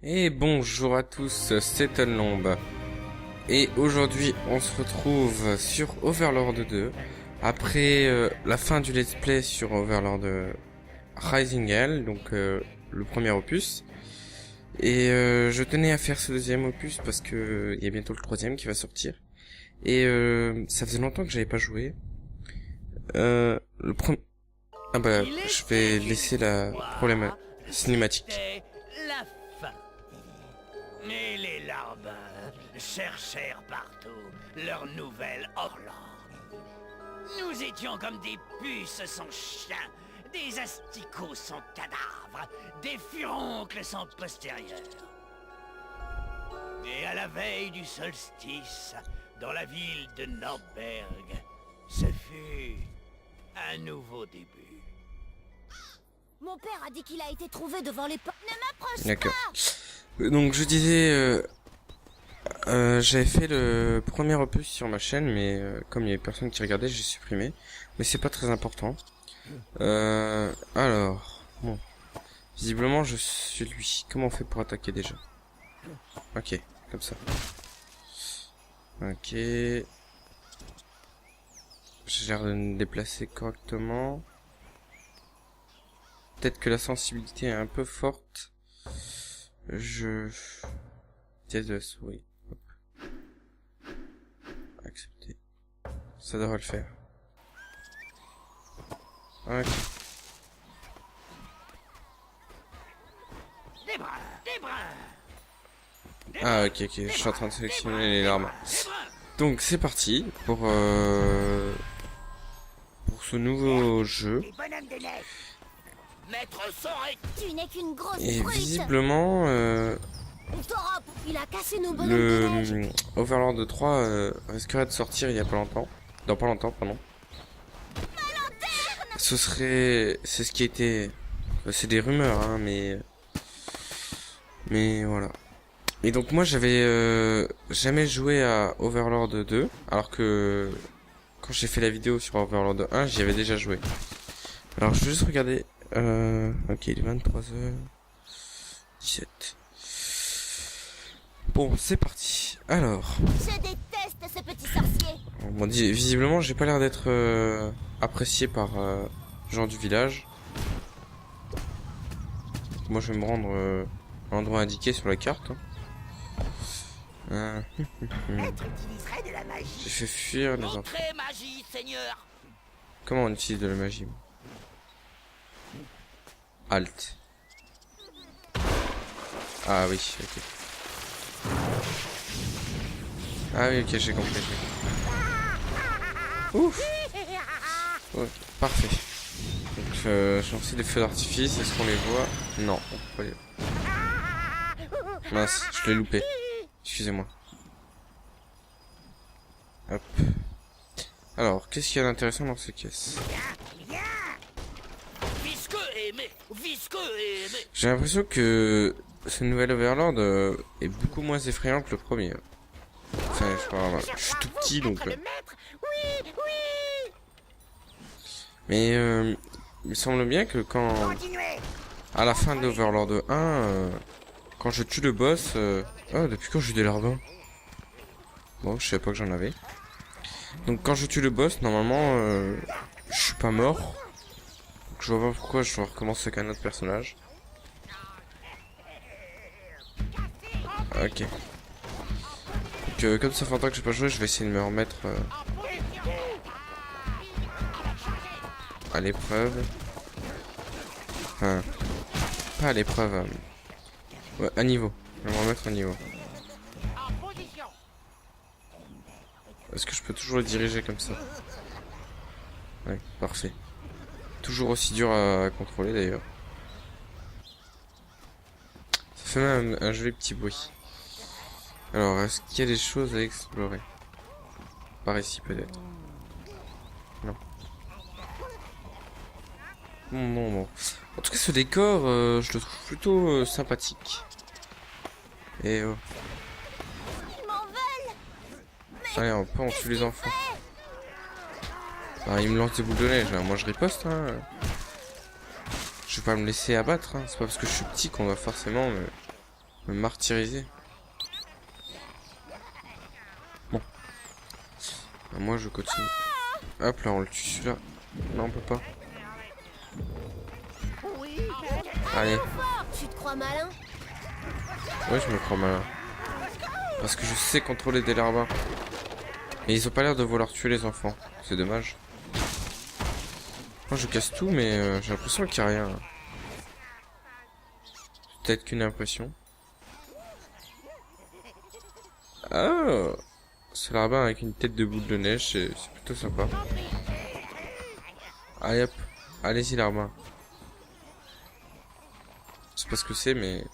Et bonjour à tous, c'est Unlombe. Et aujourd'hui, on se retrouve sur Overlord 2. Après la fin du let's play sur Overlord Rising Hell, donc le premier opus. Et je tenais à faire ce deuxième opus parce que il y a bientôt le troisième qui va sortir. Et ça faisait longtemps que j'avais pas joué. Le premier... Ah bah, je vais laisser la problème cinématique. La fin. Et les larbins cherchèrent partout leur nouvelle Orlande. Nous étions comme des puces sans chien, des asticots sans cadavre, des furoncles sans postérieur. Et à la veille du solstice, dans la ville de Nordberg, ce fut un nouveau début. Mon père a dit qu'il a été trouvé devant les portes. Ne m'approche D'accord. pas. Donc je disais, j'avais fait le premier opus sur ma chaîne, mais comme il y avait personne qui regardait, j'ai supprimé. Mais c'est pas très important. Alors, bon, visiblement je suis lui. Comment on fait pour attaquer déjà? Ok, comme ça. Ok. J'ai l'air de me déplacer correctement. Peut-être que la sensibilité est un peu forte. Dièse de la souris. Hop. Accepter. Ça devrait le faire. Ok. Des brins, des brins. Ah ok, je suis en train de sélectionner les larmes. Donc c'est parti pour ce nouveau jeu. Les bonhommes de neige. Maître Sorek. Tu n'es qu'une grosse Et brute. visiblement, Torop, il a cassé nos bonhommes de neige. le Overlord 3 risquerait de sortir il y a pas longtemps. Dans pas longtemps, pardon. Ce serait... C'est ce qui était... C'est des rumeurs, hein, mais voilà. Et donc moi j'avais jamais joué à Overlord 2, alors que quand j'ai fait la vidéo sur Overlord 1, j'y avais déjà joué. Alors je vais juste regarder... Ok, il est 23h17. Bon, c'est parti. Alors... Je déteste ce petit sorcier. Bon, visiblement, j'ai pas l'air d'être apprécié par gens du village. Moi, je vais me rendre à l'endroit indiqué sur la carte. Maître utiliserait de la magie. J'ai fait fuir les enfants. Entrez, magie, seigneur. Comment on utilise de la magie? Alt. Ah oui, ok. Ah oui, ok, j'ai compris. Ouf. Ok, parfait. Donc, j'ai aussi des feux d'artifice. Est-ce qu'on les voit? Non, on peut pas les voir. Mince, je l'ai loupé. Excusez-moi. Hop. Alors, qu'est-ce qu'il y a d'intéressant dans ces caisses? Visqueux et aimé. Visqueux et aimé. J'ai l'impression que ce nouvel Overlord est beaucoup moins effrayant que le premier. Enfin, je suis tout petit donc... Le maître. Oui, oui. Mais il me semble bien que quand... Continuez. À la fin d'Overlord 1, quand je tue le boss... Oh, depuis quand j'ai des larbins? Bon, je savais pas que j'en avais. Donc quand je tue le boss, normalement, je suis pas mort. Donc, je vois pas pourquoi je dois recommencer avec un autre personnage. Ok. Donc comme ça fait longtemps que j'ai pas joué, je vais essayer de me remettre à l'épreuve. Enfin, pas à l'épreuve. Ouais, à niveau. Je vais me remettre à niveau. Est-ce que je peux toujours le diriger comme ça? Ouais, parfait. Toujours aussi dur à contrôler d'ailleurs. Ça fait même un joli petit bruit. Alors, est-ce qu'il y a des choses à explorer? Par ici peut-être. Non. Bon. En tout cas, ce décor, je le trouve plutôt sympathique. Et oh. Ils m'en veulent. Allez, on peut en tuer les enfants. Ah, ils me lancent des boules de neige, hein. Moi je riposte, hein. Je vais pas me laisser abattre, hein. C'est pas parce que je suis petit qu'on va forcément Me martyriser. Bon. Moi je continue. Hop là, on le tue celui-là. Non, on peut pas. Allez. Tu te crois malin? Ouais, je me crois malin. Parce que je sais contrôler des larbins. Mais ils ont pas l'air de vouloir tuer les enfants. C'est dommage. Moi je casse tout, mais j'ai l'impression qu'il n'y a rien. Peut-être qu'une impression. Ah, ce larbin avec une tête de boule de neige, c'est plutôt sympa. Allez hop, allez-y larbin. Je sais pas ce que c'est, mais...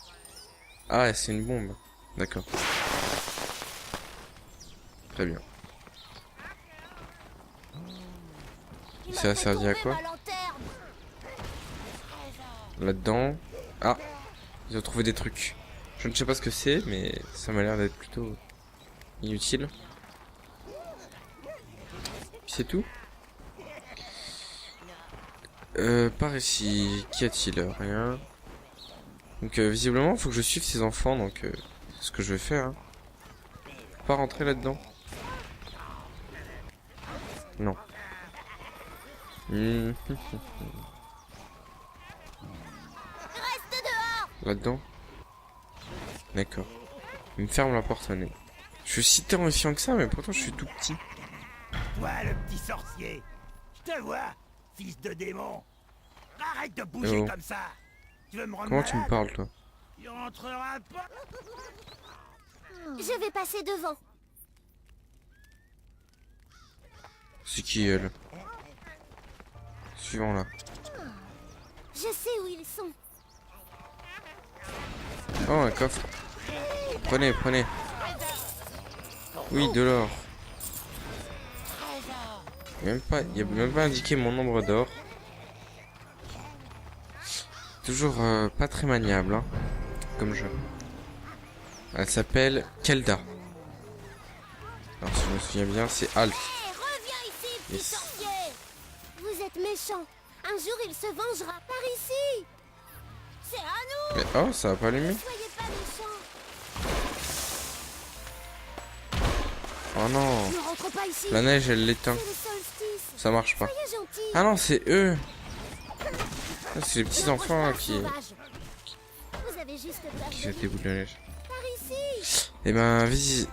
Ah, c'est une bombe. D'accord. Très bien. Ça a servi à quoi? Là-dedans... Ah, ils ont trouvé des trucs. Je ne sais pas ce que c'est, mais ça m'a l'air d'être plutôt inutile. Puis c'est tout. Par ici, qu'y a-t-il? Rien. Donc visiblement, il faut que je suive ces enfants, donc c'est ce que je vais faire. Hein. Faut pas rentrer là-dedans. Non. Là-dedans. D'accord. Il me ferme la porte au nez. Je suis si terrifiant que ça, mais pourtant je suis tout petit. Toi, le petit sorcier. Je te vois, fils de démon. Arrête de bouger comme ça. Tu veux me rendre Comment malade? tu me parles, toi? Tu rentreras pas. Je vais passer devant. C'est qui, elle? Suivant, là. Je sais où ils sont. Oh, un coffre. Prenez, prenez. Oui, de l'or. Il n'y a même pas indiqué mon nombre d'or. Toujours pas très maniable, hein, comme jeu. Elle s'appelle Kelda. Alors, si je me souviens bien, c'est Alf. Hé, reviens ici, petit Yes. sorcier. Vous êtes méchant. Un jour, il se vengera par ici. C'est à nous. Mais oh, ça va pas allumer. Soyez pas méchants. Oh non. Ne rentre pas ici. La neige, elle l'éteint. C'est le solstice. Ça marche pas. Soyez gentils. Ah non, c'est eux. Ah, c'est les petits N'approche enfants pas, qui sauvage. Vous avez juste peur de jettent des boules de neige. par ici. Eh ben, vas-y.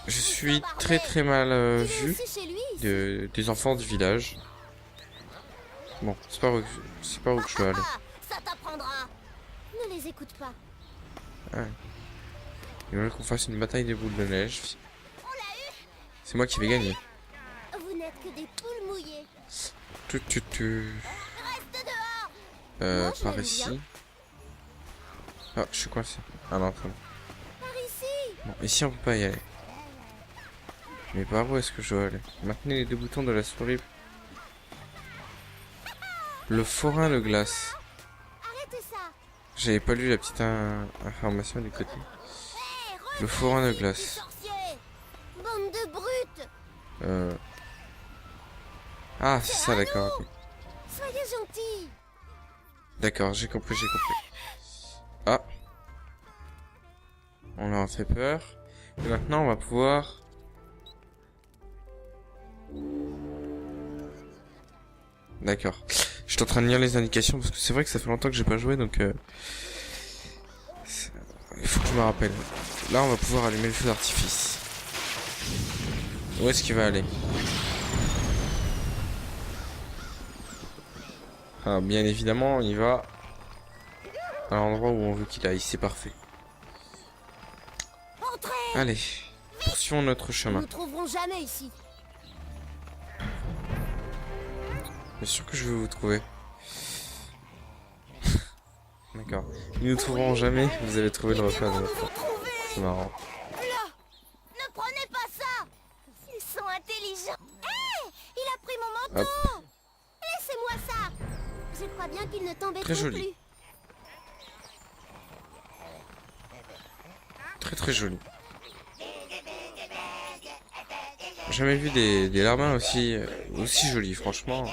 Je suis très mal Il est vu aussi chez lui. Ici. des enfants du village. Bon, c'est pas où que je dois aller. Ah, ça t'apprendra. Ne les écoute pas. Ils veulent qu'on fasse une bataille des boules de neige. On l'a eu. C'est moi qui vais gagner. Vous n'êtes que des poules mouillées. Tu. Reste dehors. Moi, je Par l'aime ici. bien. Ah, je suis coincé. Ah non, attends. Par ici. Bon, ici on peut pas y aller. Mais par où est-ce que je dois aller? Maintenez les deux boutons de la souris. Le forain de glace. Arrêtez ça. J'avais pas lu la petite information du côté. Hé, Le reviens forain de ici, glace. petit sorcier. Bande de brutes. Ah, c'est ça, d'accord. Ok. Soyez gentils. D'accord, j'ai compris. Ah. On leur a fait peur. Et maintenant, on va pouvoir... D'accord. J'étais en train de lire les indications parce que c'est vrai que ça fait longtemps que j'ai pas joué, donc... il faut que je me rappelle. Là, on va pouvoir allumer le feu d'artifice. Où est-ce qu'il va aller? Ah, bien évidemment, il va à l'endroit où on veut qu'il aille. C'est parfait. Entrez. Allez, poursuivons notre Nous chemin. ne trouverons jamais ici. Bien sûr que je vais vous trouver. D'accord. Nous ne trouverons jamais. Vous avez trouvé le repas de Nous votre vous trouvez. C'est marrant. Là. Ne prenez pas ça. Ils sont intelligents. Hé, il a pris mon manteau. Laissez-moi ça. Je crois bien qu'il ne t'embête Très non joli. plus. Très joli. J'ai jamais vu des larbins aussi jolis, franchement.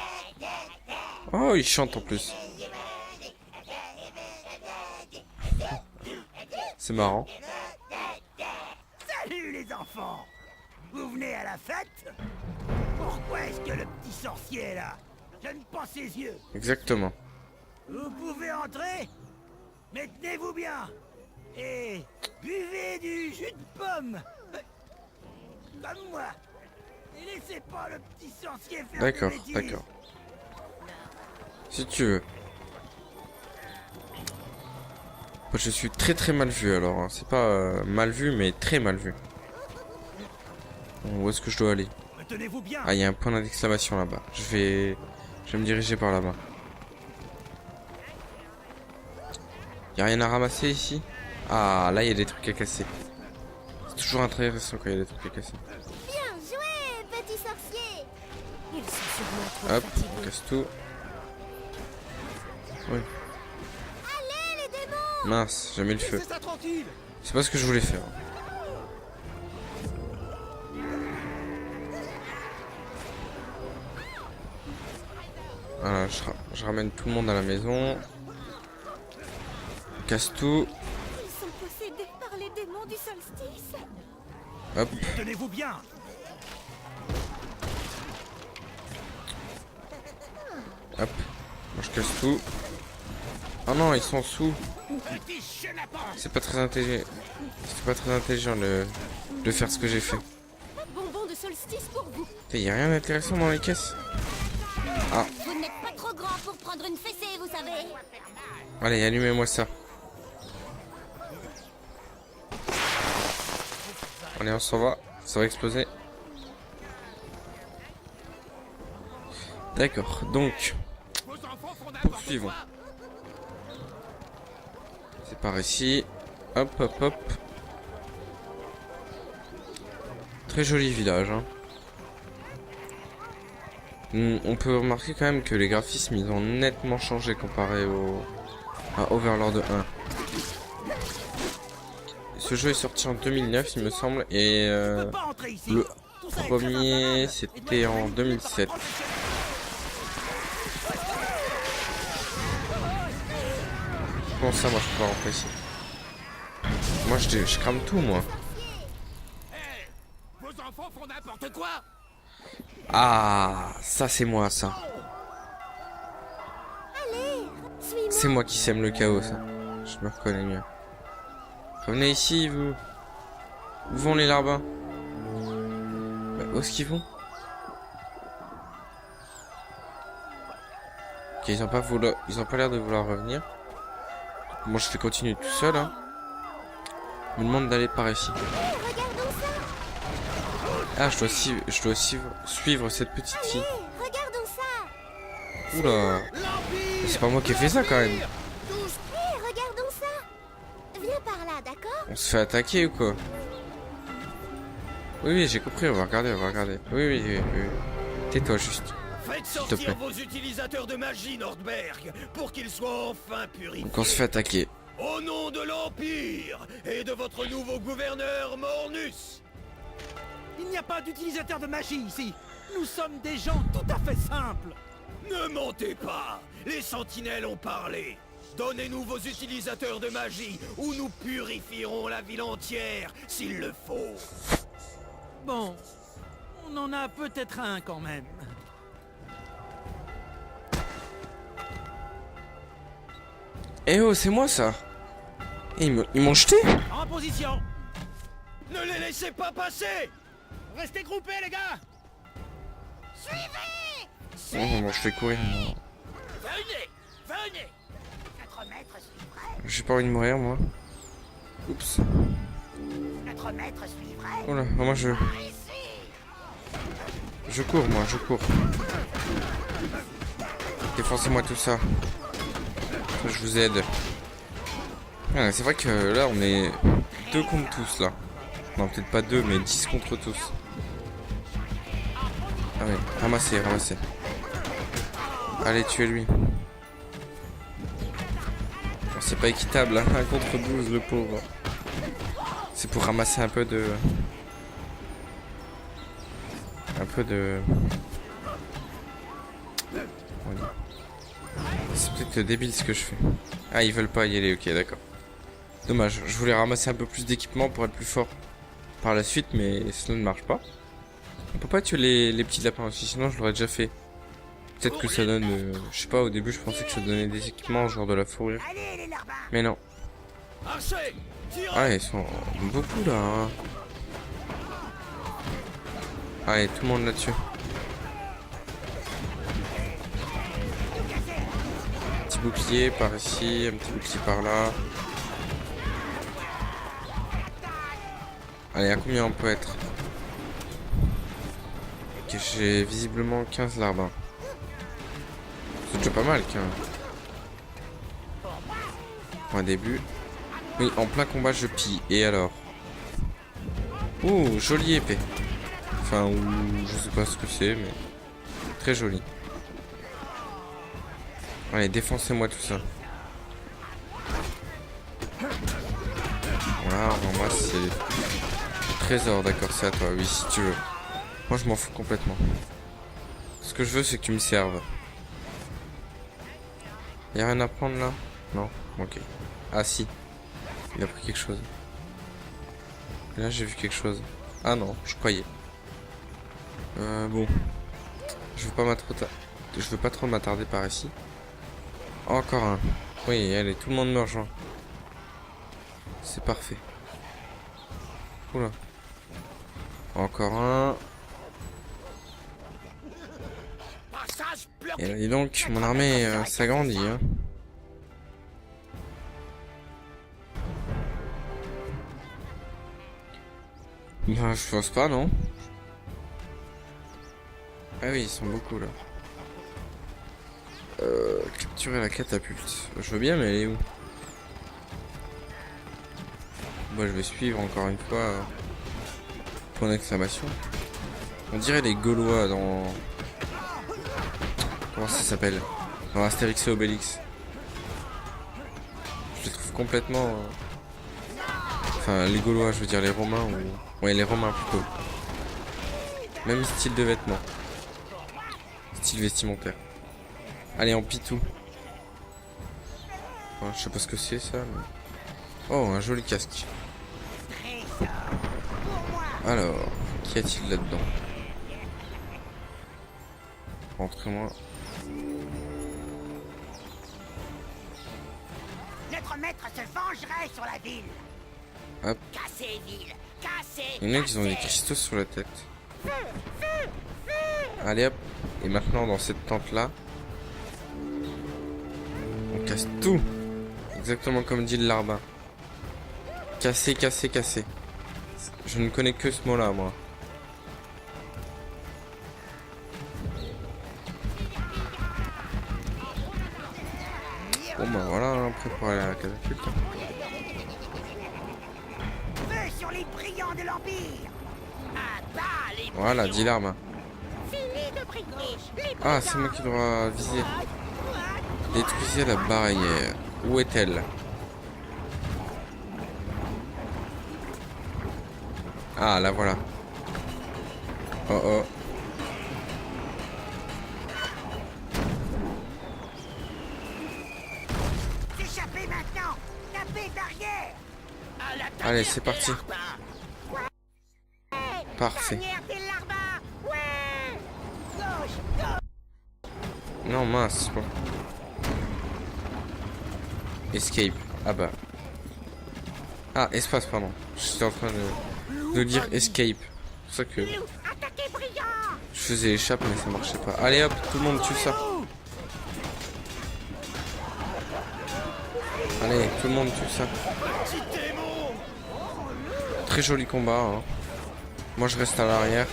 Oh, ils chantent en plus. C'est marrant. Salut les enfants! Vous venez à la fête? Pourquoi est-ce que le petit sorcier est là? Je ne pas ses yeux. Exactement. Vous pouvez entrer, mais tenez-vous bien. Et buvez du jus de pomme. Comme moi. Et laissez pas le petit sorcier faire D'accord, des bêtises. d'accord. Si tu veux. Moi, je suis très mal vu alors. Hein. C'est pas mal vu, mais très mal vu. Bon, où est-ce que je dois aller? Tenez-vous bien. Ah, il y a un point d'exclamation là-bas. Je vais me diriger par là-bas. Y a rien à ramasser ici? Ah, là il y a des trucs à casser. C'est toujours intéressant quand il y a des trucs à casser. Bien joué, petit sorcier. Ils sont sûrement trop Hop, on fatigués. casse tout. Oui. Allez, les démons! Mince, j'ai mis le feu. Laissez ça tranquille. C'est pas ce que je voulais faire. Voilà, je ramène tout le monde à la maison. Casse tout. Ils sont possédés par les démons du solstice. Hop, Tenez-vous bien. hop. Moi je casse tout. Oh non, ils sont sous. Petit chenapan. C'est pas très intelligent. C'est pas très intelligent de faire ce que j'ai fait. Bonbon de solstice pour vous. Il y a rien d'intéressant dans les caisses. Vous n'êtes pas trop grand pour prendre une fessée, vous savez. Allez, allumez-moi ça. Allez, on s'en va. Ça va exploser. D'accord, donc, poursuivons. C'est par ici. Hop, hop, hop. Très joli village. Hein. On peut remarquer quand même que les graphismes, ils ont nettement changé comparé à Overlord 1. Ce jeu est sorti en 2009, il me semble, et Pas entrer ici. le Tout ça est très premier, infernal. c'était en 2007. Comment ça, moi, je peux pas rentrer ici? Moi, je crame tout, moi. Hey, vos enfants font n'importe quoi. Ah, ça, c'est moi, ça. Allez, suis-moi. C'est moi qui sème le chaos, ça. Je me reconnais mieux. Revenez ici, vous. Où vont les larbins? Bah, où est-ce qu'ils vont? Ok, ils ont pas l'air de vouloir revenir. Moi, je vais continuer tout seul, hein. Je me demande d'aller par ici. Regardons ça. Ah, je dois suivre cette petite fille. Allez, regardons ça. Oula. C'est pas moi qui ai fait ça, quand même. Hé, regardons ça. Viens par là, d'accord? On se fait attaquer ou quoi? Oui, j'ai compris, on va regarder. Oui. Tais-toi juste. Faites te sortir plaît. vos utilisateurs de magie, Nordberg, pour qu'ils soient enfin purifiés. Donc on se fait attaquer. Au nom de l'Empire et de votre nouveau gouverneur Mornus. Il n'y a pas d'utilisateur de magie ici. Nous sommes des gens tout à fait simples. Ne mentez pas. Les sentinelles ont parlé. Donnez-nous vos utilisateurs de magie ou nous purifierons la ville entière s'il le faut. Bon, on en a peut-être un quand même. Eh oh, c'est moi ça. Eh, ils m'ont jeté. En position. Ne les laissez pas passer. Restez groupés, les gars. Suivez. Oh, bon, je fais courir. Venez. 4 mètres, suis prêt. J'ai pas envie de mourir, moi. Oups. 4 mètres, suis prêt. Oh là, moi je cours, je cours. Défoncez-moi tout ça. Je vous aide. Ah, c'est vrai que là, on est 2 contre tous, là. Non, peut-être pas 2, mais 10 contre tous. Ah ouais, ramassez. Allez, tuez-lui. Bon, c'est pas équitable, hein, 1 contre 12, le pauvre. C'est pour ramasser un peu de... C'est peut-être débile ce que je fais. Ah, ils veulent pas y aller, ok, d'accord. Dommage, je voulais ramasser un peu plus d'équipement pour être plus fort par la suite, mais cela ne marche pas. On peut pas tuer les petits lapins aussi, sinon je l'aurais déjà fait. Peut-être que ça donne... je sais pas, au début je pensais que ça donnait des équipements, genre de la fourrure. Allez, les larbins. Mais non. Archer, tire. Ah, ils sont beaucoup là. Hein. Allez, tout le monde là-dessus. Petit bouclier par ici, un petit bouclier par là. Allez, à combien on peut être? Ok, j'ai visiblement 15 larbins. C'est déjà pas mal, 15. Pour un début. Oui, en plein combat, je pille. Et alors? Ouh, jolie épée. Enfin, ou je sais pas ce que c'est, mais très joli. Allez, défoncez-moi tout ça. Voilà, on ramasse ces trésors, d'accord, c'est à toi, oui, si tu veux. Moi, je m'en fous complètement. Ce que je veux, c'est que tu me serves. Y'a rien à prendre là? Non? Ok. Ah si. Il a pris quelque chose. Et là, j'ai vu quelque chose. Ah non, je croyais. Bon. Je veux pas trop m'attarder par ici. Encore un. Oui, allez, tout le monde me rejoint. C'est parfait. Oula. Encore un. Et là, dis donc, mon armée s'agrandit. Hein. Bah, je pense pas, non? Ah oui, ils sont beaucoup là. Capturer la catapulte. Je veux bien, mais elle est où? Moi, je vais suivre encore une fois. Point d'exclamation. On dirait les Gaulois dans... Comment ça s'appelle? Dans Astérix et Obélix. Je les trouve complètement... Enfin, les Gaulois, je veux dire les Romains ou... Ouais, les Romains plutôt. Même style de vêtements. Style vestimentaire. Allez, on pille tout. Ouais, je sais pas ce que c'est ça, mais... Oh, un joli casque. Alors, qu'y a-t-il là-dedans? Rentrez-moi. Notre maître se vengerait sur la ville. Hop. Cassez, ville. Cassez. Il y en a qui ont des cristaux sur la tête. Allez hop. Et maintenant, dans cette tente-là, on casse tout. Exactement comme dit le larbin. Casser, casser, casser. Je ne connais que ce mot-là, moi. Bon bah voilà, hein, prêt pour aller à la catapulte. Feu sur les brillants de l'Empire. À bas les Voilà, dit l'arme. Fini de briller. Les Ah, c'est moi qui dois viser. Détruisez la barrière. Où est-elle? Ah, là voilà. Oh oh. Échappez maintenant. Tapez barrière. À la Allez, c'est parti. larbins. Parfait. Dernière des larbins. Ouais. Gauche, gauche. Non, mince. Bon. Escape. Ah bah. Ah, espace, pardon. J'étais en train de dire escape. C'est pour ça que Attaquez brillant. je faisais échappe, mais ça marchait pas. Allez hop, tout le monde tue ça. Allez, tout le monde tue ça. Très joli combat. Hein. Moi, je reste à l'arrière.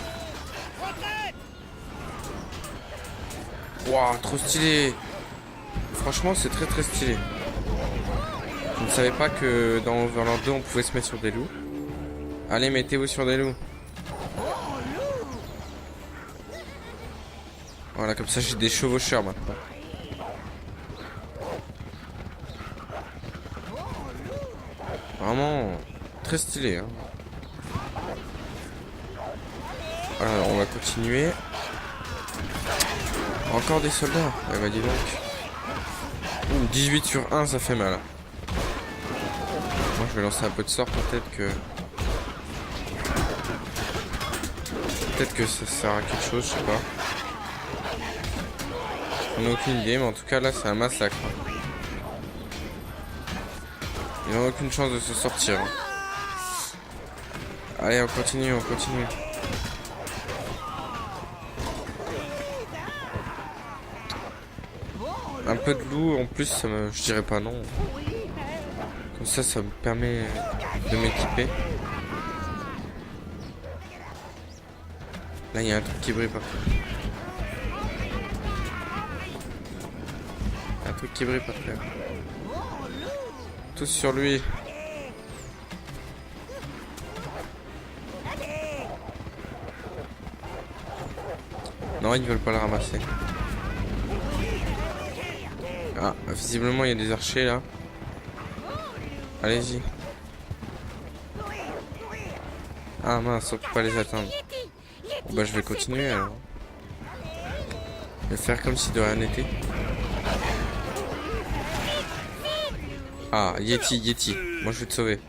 Waouh, trop stylé. Franchement, c'est très très stylé. Je ne savais pas que dans Overlord 2, on pouvait se mettre sur des loups. Allez, mettez-vous sur des loups. Voilà, comme ça, j'ai des chevaucheurs maintenant. Vraiment très stylé. Hein. Alors, on va continuer. Encore des soldats. Eh bah dis donc. Ouh, 18 sur 1, ça fait mal. Moi, vais lancer un peu de sort, peut-être que... Peut-être que ça sert à quelque chose, je sais pas. On n'a aucune idée, mais en tout cas là c'est un massacre. Ils n'ont aucune chance de se sortir. Allez, on continue, on continue. Un peu de loup en plus, je dirais pas non. Comme ça me permet de m'équiper. Là, il y a un truc qui brille partout. Un truc qui brille par terre. Tous sur lui. Non, ils veulent pas le ramasser. Ah, visiblement il y a des archers là. Allez-y. Ah mince, on peut pas les atteindre. Bah je vais continuer alors. Je vais faire comme si de rien n'était. Ah, Yeti, Yeti. Moi je vais te sauver.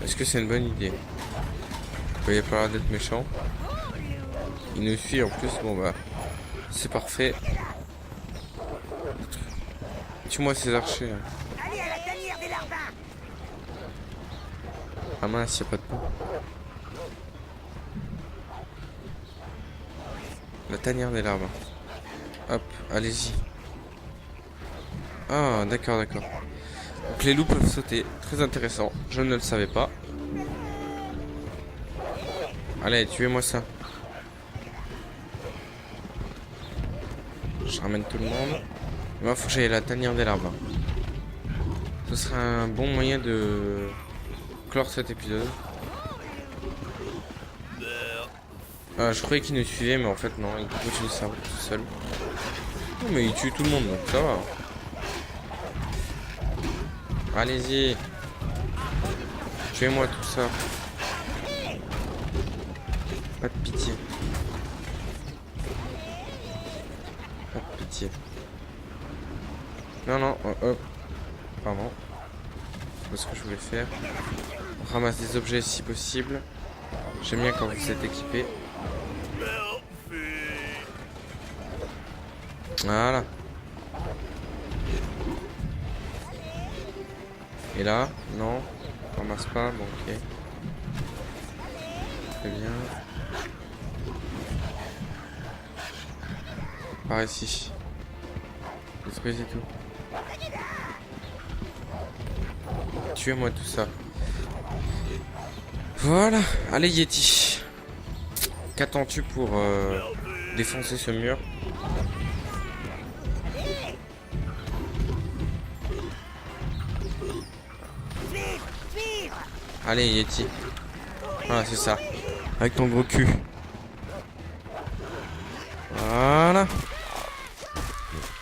Est-ce que c'est une bonne idée? Il va falloir d'être méchant. Il nous suit en plus, bon bah c'est parfait. Tue-moi ces archers. Ah mince, y'a pas de peau. La tanière des larves. Hop, allez-y. Ah d'accord, d'accord. Donc les loups peuvent sauter. Très intéressant. Je ne le savais pas. Allez, tuez-moi ça. Je ramène tout le monde. Moi, faut que j'aille à la tanière des larves. Ce sera un bon moyen de clore cet épisode. Ah, je croyais qu'il nous suivait, mais en fait non, il continue sa route tout seul. Non, mais il tue tout le monde, donc ça va. Allez-y. Tuez-moi tout ça. Pas de pitié. Pas de pitié. Non, non, hop. Pardon. C'est pas ce que je voulais faire. On ramasse des objets si possible. J'aime bien quand vous êtes équipés. Voilà. Et là, non, on ramasse pas, bon ok. Très bien. Par ici. Détruisez tout. Tuez-moi tout ça. Voilà. Allez Yeti. Qu'attends-tu pour défoncer ce mur? Allez Yeti. Voilà, c'est ça. Avec ton gros cul. Voilà.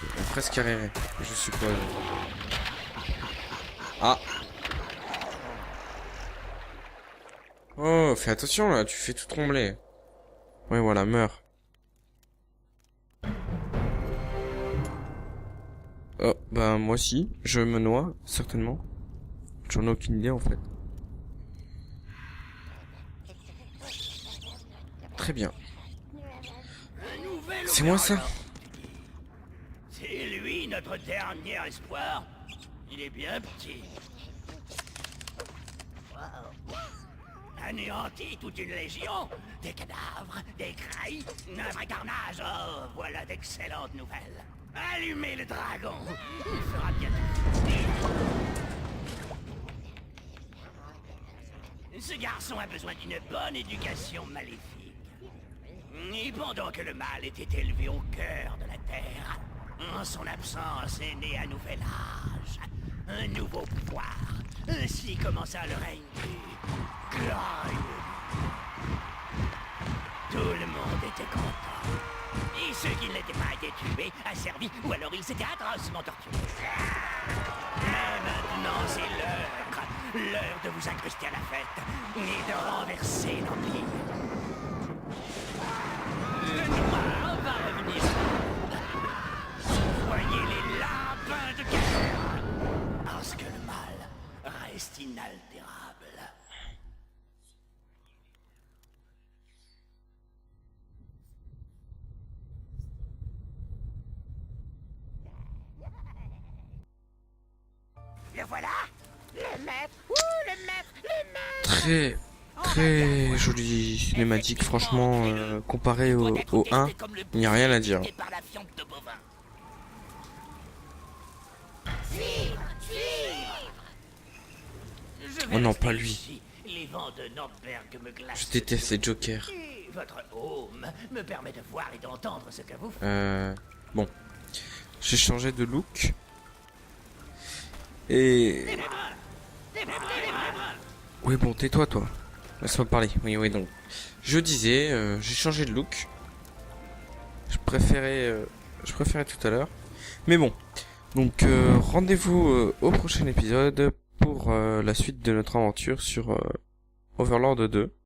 On est presque arrivé, je suppose. Ah. Oh, fais attention là, tu fais tout trembler. Ouais, voilà, meurs. Oh, bah moi aussi, je me noie, certainement. J'en ai aucune idée en fait. Très bien. C'est moi ça? C'est lui notre dernier espoir. Il est bien petit. Anéanti toute une légion. Des cadavres, des crailles, un vrai carnage. Oh, voilà d'excellentes nouvelles. Allumez le dragon. Il fera bien. Ce garçon a besoin d'une bonne éducation maléfique. Et pendant que le mal était élevé au cœur de la terre, en son absence est né un nouvel âge, un nouveau pouvoir. Ainsi commença le règne du glorieux. Tout le monde était content. Et ceux qui n'étaient pas été tués, asservis, ou alors ils s'étaient atrocement torturés. Mais maintenant c'est l'heure de vous incruster à la fête et de renverser l'Empire. Le noir va revenir. Voyez les lampes bovin de guerre. Parce que le mal reste inaltérable. Le voilà. Le maître. Le maître. Le maître. Très jolie cinématique, franchement, comparé au 1, il n'y a rien à dire. Par la fiente de bovin. Oh non, pas lui. Les vents de Nordberg me glacent. Je déteste les jokers. Et votre home me permet de voir et d'entendre ce que vous faites. Bon. J'ai changé de look. Et... Oui, bon, tais-toi, toi. Laisse-moi parler. Oui, donc. Je disais, j'ai changé de look. Je préférais tout à l'heure. Mais bon. Donc, rendez-vous au prochain épisode pour la suite de notre aventure sur Overlord 2.